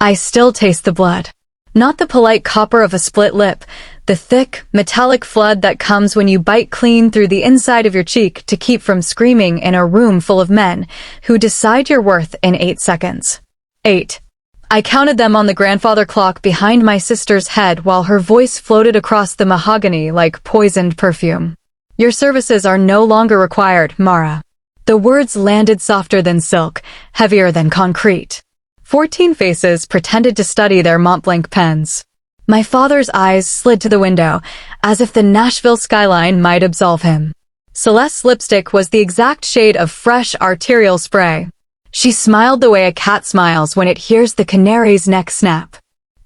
I still taste the blood. Not the polite copper of a split lip, the thick, metallic flood that comes when you bite clean through the inside of your cheek to keep from screaming in a room full of men who decide your worth in 8 seconds. 8. I counted them on the grandfather clock behind my sister's head while her voice floated across the mahogany like poisoned perfume. Your services are no longer required, Mara. The words landed softer than silk, heavier than concrete. 14 faces pretended to study their Montblanc pens. My father's eyes slid to the window, as if the Nashville skyline might absolve him. Celeste's lipstick was the exact shade of fresh arterial spray. She smiled the way a cat smiles when it hears the canary's neck snap.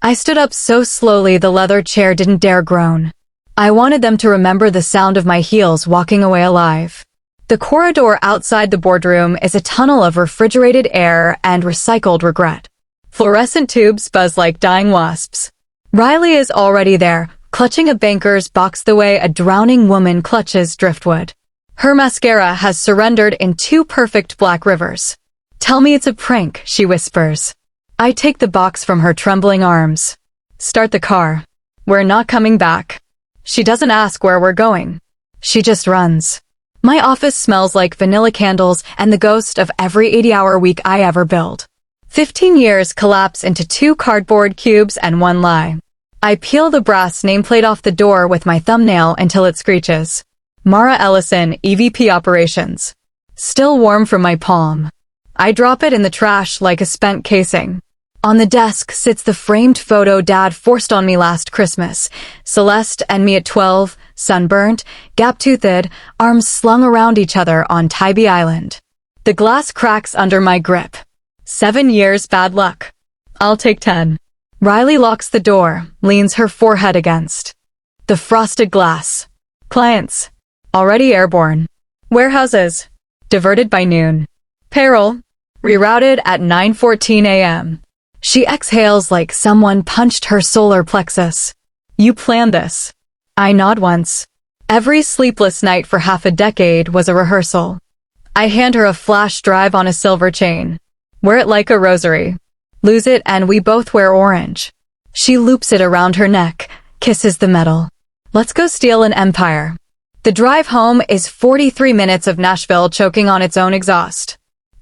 I stood up so slowly the leather chair didn't dare groan. I wanted them to remember the sound of my heels walking away alive. The corridor outside the boardroom is a tunnel of refrigerated air and recycled regret. Fluorescent tubes buzz like dying wasps. Riley is already there, clutching a banker's box the way a drowning woman clutches driftwood. Her mascara has surrendered in 2 perfect black rivers. Tell me it's a prank, she whispers. I take the box from her trembling arms. Start the car. We're not coming back. She doesn't ask where we're going. She just runs. My office smells like vanilla candles and the ghost of every 80-hour week I ever build. 15 years collapse into 2 cardboard cubes and 1 lie. I peel the brass nameplate off the door with my thumbnail until it screeches. Mara Ellison, EVP Operations. Still warm from my palm. I drop it in the trash like a spent casing. On the desk sits the framed photo Dad forced on me last Christmas. Celeste and me at 12, sunburnt, gap-toothed, arms slung around each other on Tybee Island. The glass cracks under my grip. 7 years bad luck. I'll take 10. Riley locks the door, leans her forehead against the frosted glass. Clients. Already airborne. Warehouses. Diverted by noon. Payroll. Rerouted at 9:14 a.m. She exhales like someone punched her solar plexus. You planned this. I nod once. Every sleepless night for half a decade was a rehearsal. I hand her a flash drive on a silver chain. Wear it like a rosary. Lose it and we both wear orange. She loops it around her neck, kisses the metal. Let's go steal an empire. The drive home is 43 minutes of Nashville choking on its own exhaust.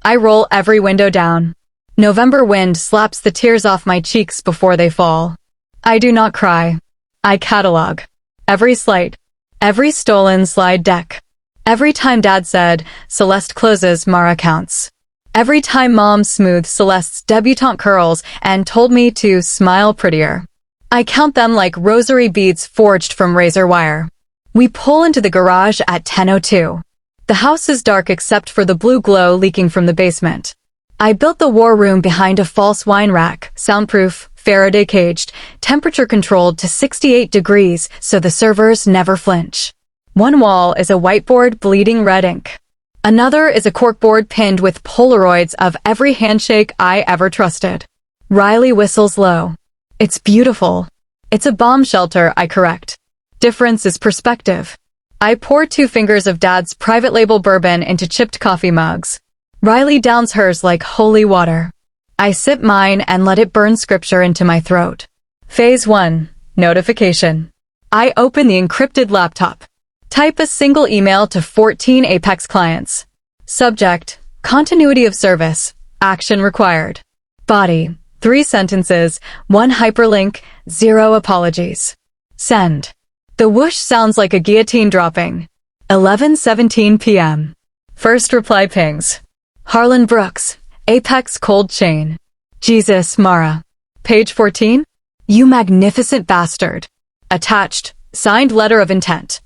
I roll every window down. November wind slaps the tears off my cheeks before they fall. I do not cry. I catalog. Every slight. Every stolen slide deck. Every time Dad said, Celeste closes, Mara counts. Every time Mom smoothed Celeste's debutante curls and told me to smile prettier. I count them like rosary beads forged from razor wire. We pull into the garage at 10:02. The house is dark except for the blue glow leaking from the basement. I built the war room behind a false wine rack, soundproof, Faraday caged, temperature controlled to 68 degrees so the servers never flinch. One wall is a whiteboard bleeding red ink. Another is a corkboard pinned with Polaroids of every handshake I ever trusted. Riley whistles low. It's beautiful. It's a bomb shelter, I correct. Difference is perspective. I pour 2 fingers of Dad's private label bourbon into chipped coffee mugs. Riley downs hers like holy water. I sip mine and let it burn scripture into my throat. Phase 1. Notification. I open the encrypted laptop. Type a single email to 14 Apex clients. Subject. Continuity of service. Action required. Body. 3 sentences, 1 hyperlink, 0 apologies. Send. The whoosh sounds like a guillotine dropping. 11:17 p.m. First reply pings. Harlan Brooks, Apex Cold Chain. Jesus, Mara. Page 14. You magnificent bastard. Attached, signed letter of intent.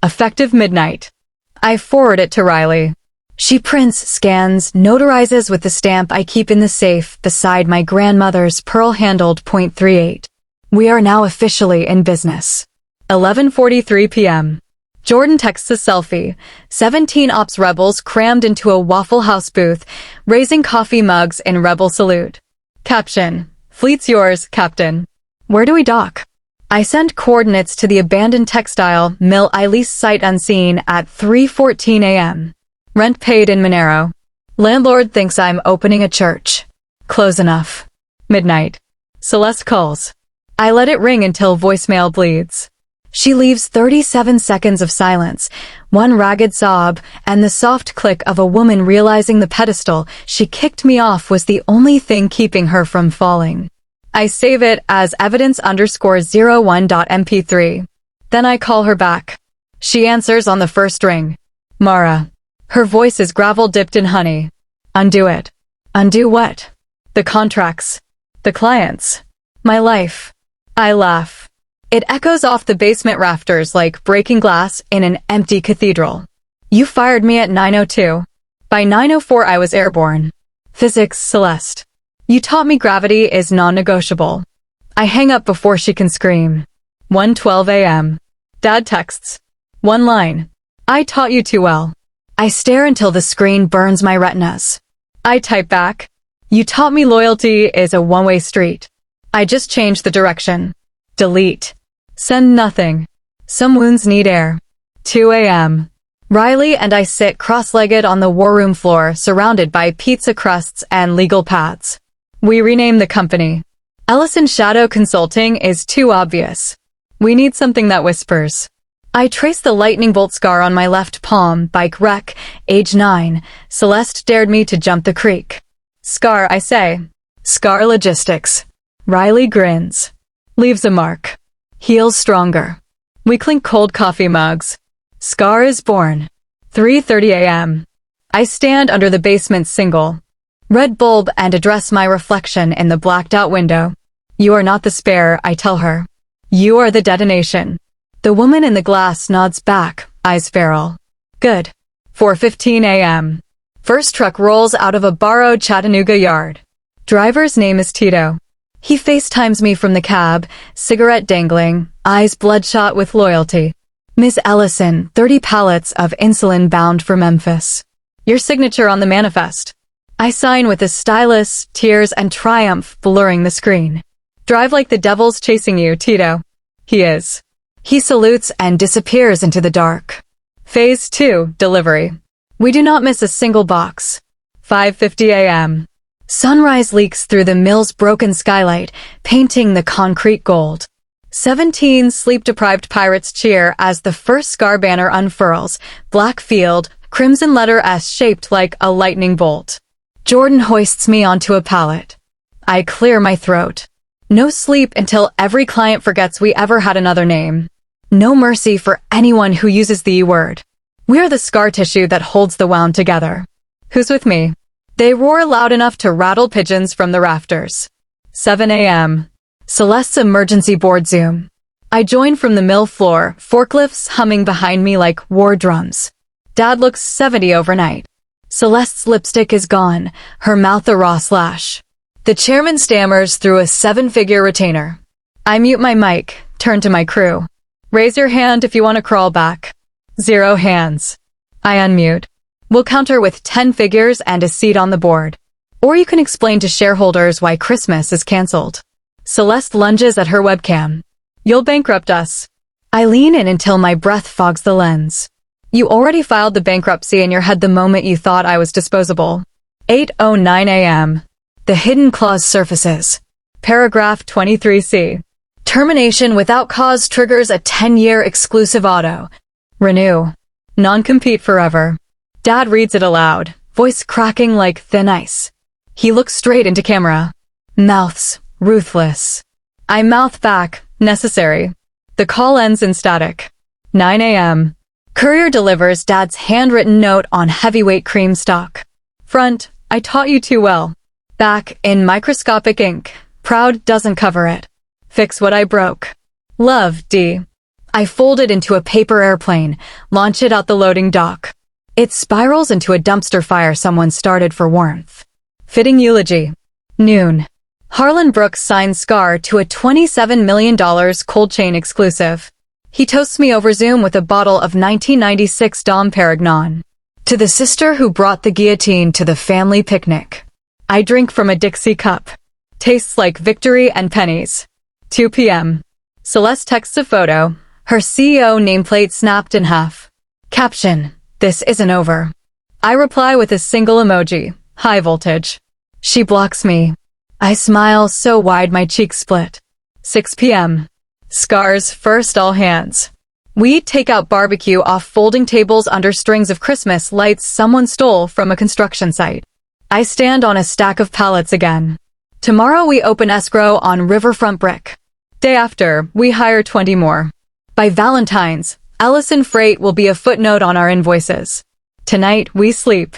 Effective midnight. I forward it to Riley. She prints, scans, notarizes with the stamp I keep in the safe beside my grandmother's pearl-handled .38. We are now officially in business. 11:43 p.m. Jordan texts a selfie. 17 ops rebels crammed into a Waffle House booth, raising coffee mugs in rebel salute. Caption. Fleet's yours, Captain. Where do we dock? I send coordinates to the abandoned textile mill I lease sight unseen at 3:14 a.m. Rent paid in Monero. Landlord thinks I'm opening a church. Close enough. Midnight. Celeste calls. I let it ring until voicemail bleeds. She leaves 37 seconds of silence, one ragged sob, and the soft click of a woman realizing the pedestal she kicked me off was the only thing keeping her from falling. I save it as evidence_01.mp3. Then I call her back. She answers on the first ring. Mara. Her voice is gravel dipped in honey. Undo it. Undo what? The contracts. The clients. My life. I laugh. It echoes off the basement rafters like breaking glass in an empty cathedral. You fired me at 9:02. By 9:04 I was airborne. Physics, Celeste. You taught me gravity is non-negotiable. I hang up before she can scream. 1:12 a.m. Dad texts. One line. I taught you too well. I stare until the screen burns my retinas. I type back. You taught me loyalty is a one-way street. I just changed the direction. Delete. Send nothing. Some wounds need air. 2 a.m. Riley and I sit cross-legged on the war room floor, surrounded by pizza crusts and legal pads. We rename the company. Ellison Shadow Consulting is too obvious. We need something that whispers. I trace the lightning bolt scar on my left palm, bike wreck, age 9. Celeste dared me to jump the creek. Scar, I say. Scar logistics. Riley grins. Leaves a mark. Heals stronger. We clink cold coffee mugs. Scar is born. 3:30 a.m. I stand under the basement's single. Red bulb and address my reflection in the blacked-out window. You are not the spare, I tell her. You are the detonation. The woman in the glass nods back, eyes feral. Good. 4:15 a.m. First truck rolls out of a borrowed Chattanooga yard. Driver's name is Tito. He FaceTimes me from the cab, cigarette dangling, eyes bloodshot with loyalty. Ms. Ellison, 30 pallets of insulin bound for Memphis. Your signature on the manifest. I sign with a stylus, tears and triumph blurring the screen. Drive like the devil's chasing you, Tito. He is. He salutes and disappears into the dark. Phase 2, delivery. We do not miss a single box. 5:50 a.m. Sunrise leaks through the mill's broken skylight, painting the concrete gold. 17 sleep-deprived pirates cheer as the first Scar banner unfurls, black field, crimson letter S shaped like a lightning bolt. Jordan hoists me onto a pallet. I clear my throat. No sleep until every client forgets we ever had another name. No mercy for anyone who uses the E-word. We are the scar tissue that holds the wound together. Who's with me? They roar loud enough to rattle pigeons from the rafters. 7 a.m. Celeste's emergency board zoom. I join from the mill floor, forklifts humming behind me like war drums. Dad looks 70 overnight. Celeste's lipstick is gone, her mouth a raw slash. The chairman stammers through a 7-figure retainer. I mute my mic, turn to my crew. Raise your hand if you want to crawl back. 0 hands. I unmute. We'll counter with 10 figures and a seat on the board. Or you can explain to shareholders why Christmas is canceled. Celeste lunges at her webcam. You'll bankrupt us. I lean in until my breath fogs the lens. You already filed the bankruptcy in your head the moment you thought I was disposable. 8:09 a.m. The hidden clause surfaces. Paragraph 23C. Termination without cause triggers a 10-year exclusive auto. Renew. Non-compete forever. Dad reads it aloud, voice cracking like thin ice. He looks straight into camera. Mouths, ruthless. I mouth back, necessary. The call ends in static. 9 a.m. Courier delivers Dad's handwritten note on heavyweight cream stock. Front, I taught you too well. Back, in microscopic ink. Proud doesn't cover it. Fix what I broke. Love, D. I fold it into a paper airplane, launch it out the loading dock. It spirals into a dumpster fire someone started for warmth. Fitting eulogy. Noon. Harlan Brooks signs Scar to a $27 million cold chain exclusive. He toasts me over Zoom with a bottle of 1996 Dom Perignon. To the sister who brought the guillotine to the family picnic. I drink from a Dixie cup. Tastes like victory and pennies. 2 p.m. Celeste texts a photo, her CEO nameplate snapped in half. Caption, this isn't over. I reply with a single emoji, high voltage. She blocks me. I smile so wide my cheeks split. 6 p.m. Scars first, all hands. We take out barbecue off folding tables under strings of Christmas lights someone stole from a construction site. I stand on a stack of pallets again. Tomorrow we open escrow on riverfront brick. Day after, we hire 20 more. By Valentine's, Ellison freight will be a footnote on our invoices. Tonight, we sleep.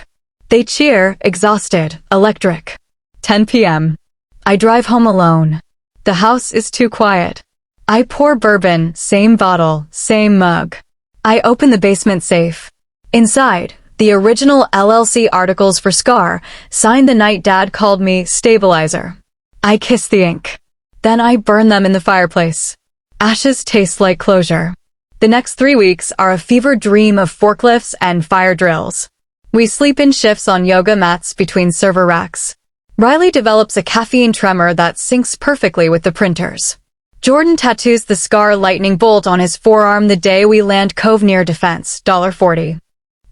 They cheer, exhausted, electric. 10 p.m. I drive home alone. The house is too quiet. I pour bourbon, same bottle, same mug. I open the basement safe. Inside, the original LLC articles for Scar, signed the night Dad called me stabilizer. I kiss the ink. Then I burn them in the fireplace. Ashes taste like closure. The next 3 weeks are a fever dream of forklifts and fire drills. We sleep in shifts on yoga mats between server racks. Riley develops a caffeine tremor that syncs perfectly with the printers. Jordan tattoos the Scar lightning bolt on his forearm the day we land Cove near defense, $40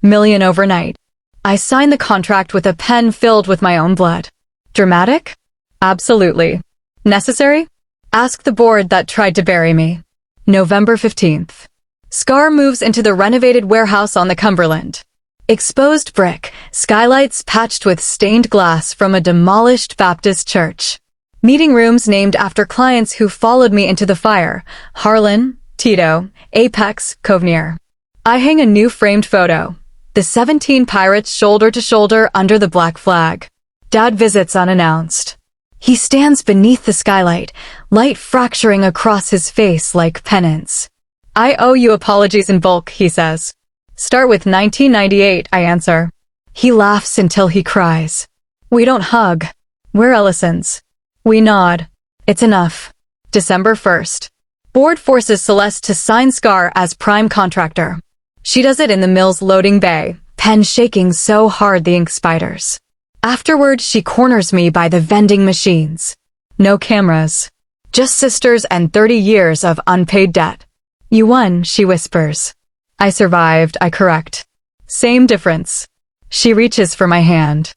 million overnight. I sign the contract with a pen filled with my own blood. Dramatic? Absolutely. Necessary? Ask the board that tried to bury me. November 15th. Scar moves into the renovated warehouse on the Cumberland. Exposed brick, skylights patched with stained glass from a demolished Baptist church. Meeting rooms named after clients who followed me into the fire, Harlan, Tito, Apex, Covenier. I hang a new framed photo. The 17 pirates shoulder to shoulder under the black flag. Dad visits unannounced. He stands beneath the skylight, light fracturing across his face like penance. I owe you apologies in bulk, he says. Start with 1998, I answer. He laughs until he cries. We don't hug. We're Ellisons. We nod. It's enough. December 1st. Board forces Celeste to sign Scar as prime contractor. She does it in the mill's loading bay, pen shaking so hard the ink spiders. Afterward, she corners me by the vending machines. No cameras. Just sisters and 30 years of unpaid debt. You won, she whispers. I survived, I correct. Same difference. She reaches for my hand.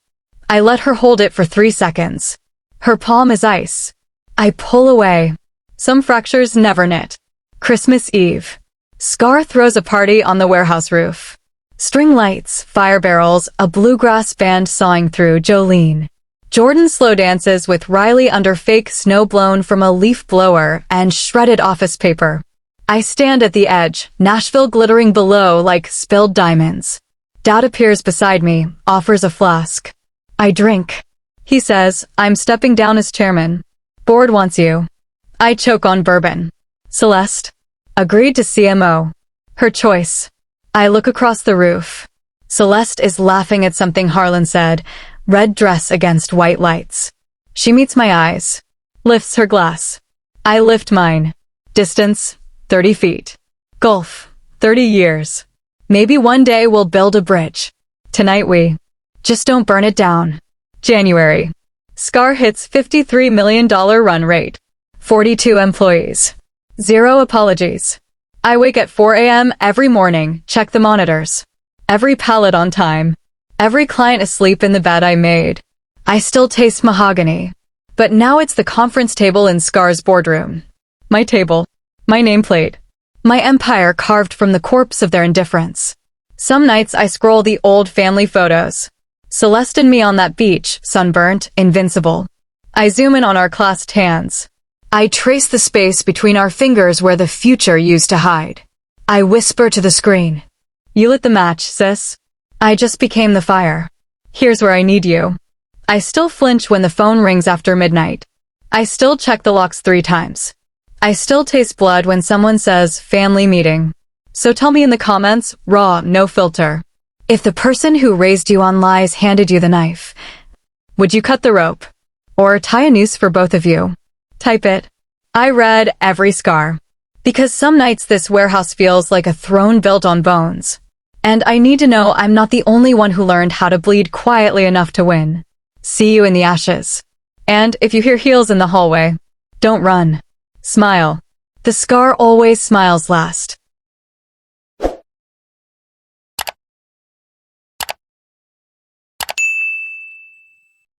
I let her hold it for 3 seconds. Her palm is ice. I pull away. Some fractures never knit. Christmas Eve. Scar throws a party on the warehouse roof. String lights, fire barrels, a bluegrass band sawing through Jolene. Jordan slow dances with Riley under fake snow blown from a leaf blower and shredded office paper. I stand at the edge, Nashville glittering below like spilled diamonds. Dad appears beside me, offers a flask. I drink. He says, I'm stepping down as chairman. Board wants you. I choke on bourbon. Celeste. Agreed to CMO. Her choice. I look across the roof. Celeste is laughing at something Harlan said, red dress against white lights. She meets my eyes. Lifts her glass. I lift mine. Distance, 30 feet. Gulf, 30 years. Maybe one day we'll build a bridge. Tonight we just don't burn it down. January. Scar hits $53 million run rate. 42 employees. 0 apologies. I wake at 4 a.m. every morning, check the monitors. Every pallet on time. Every client asleep in the bed I made. I still taste mahogany. But now it's the conference table in Scar's boardroom. My table. My nameplate. My empire carved from the corpse of their indifference. Some nights I scroll the old family photos. Celeste and me on that beach, sunburnt, invincible. I zoom in on our clasped hands. I trace the space between our fingers where the future used to hide. I whisper to the screen. You lit the match, sis. I just became the fire. Here's where I need you. I still flinch when the phone rings after midnight. I still check the locks 3 times. I still taste blood when someone says, family meeting. So tell me in the comments, raw, no filter. If the person who raised you on lies handed you the knife, would you cut the rope? Or tie a noose for both of you? Type it. I read every Scar. Because some nights this warehouse feels like a throne built on bones. And I need to know I'm not the only one who learned how to bleed quietly enough to win. See you in the ashes. And if you hear heels in the hallway, don't run. Smile. The Scar always smiles last.